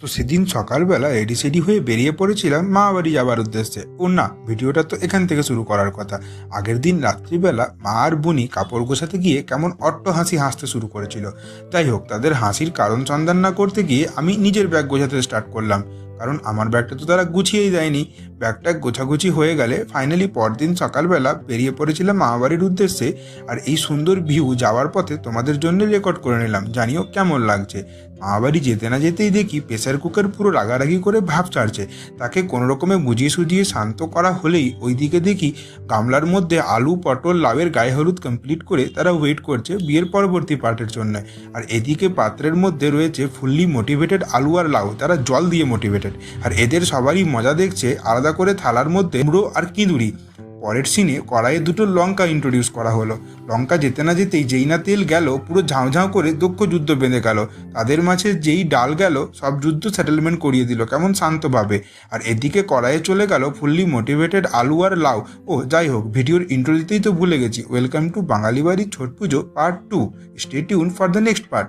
তো সেদিন সকালবেলা রেডি সেডি হয়ে বেরিয়ে পড়েছিলাম মা বাড়ি যাবার উদ্দেশ্যে। ও না, ভিডিওটা তো এখান থেকে শুরু করার কথা। আগের দিন রাত্রিবেলা মা আর বুনি কাপড় গোছাতে গিয়ে কেমন অট্ট হাসি হাসতে শুরু করেছিল। যাই হোক, তাদের হাসির কারণ সন্ধান না করতে গিয়ে আমি নিজের ব্যাগ গোছাতে স্টার্ট করলাম, কারণ আমার ব্যাগটা তো তারা গুছিয়েই দেয়নি। ব্যাগটা গোছাগুছি হয়ে গেলে ফাইনালি পরদিন সকালবেলা বেরিয়ে পড়েছিলাম মামাবাড়ির উদ্দেশ্যে। আর এই সুন্দর ভিউ যাওয়ার পথে তোমাদের জন্য রেকর্ড করে নিলাম, জানিও কেমন লাগছে। মামাবাড়ি যেতে না যেতেই দেখি প্রেসার কুকার পুরো রাগারাগি করে ভাব ছাড়ছে। তাকে কোনো রকমে বুঝিয়ে সুঝিয়ে শান্ত করা হলেই ওইদিকে দেখি গামলার মধ্যে আলু পটল লাউয়ের গায়ে হলুদ কমপ্লিট করে তারা ওয়েট করছে বিয়ের পরবর্তী পার্টের জন্য। আর এদিকে পাত্রের মধ্যে রয়েছে ফুললি মোটিভেটেড আলু আর লাউ, তারা জল দিয়ে মোটিভেটেড। আর এদের সবারই মজা দেখছে আলাদা করে থালার মধ্যে মুড়ো আর কিঁদুরি। পরের সিনে কড়াইয়ে দুটো লঙ্কা ইন্ট্রোডিউস করা হলো। লঙ্কা যেতে না যেতেই যেই না তেল গেল, পুরো ঝাঁঝাঁ করে দক্ষ যুদ্ধ বেঁধে গেল। তাদের মাঝে যেই ডাল গেল, সব যুদ্ধ সেটেলমেন্ট করিয়ে দিল কেমন শান্তভাবে। আর এদিকে কড়াইয়ে চলে গেল ফুললি মোটিভেটেড আলু আর লাউ। ও যাই হোক, ভিডিওর ইন্ট্রো দিতেই তো ভুলে গেছি, ওয়েলকাম টু বাঙালি বাড়ির ছট পুজো part 2। Stay tune for the next part.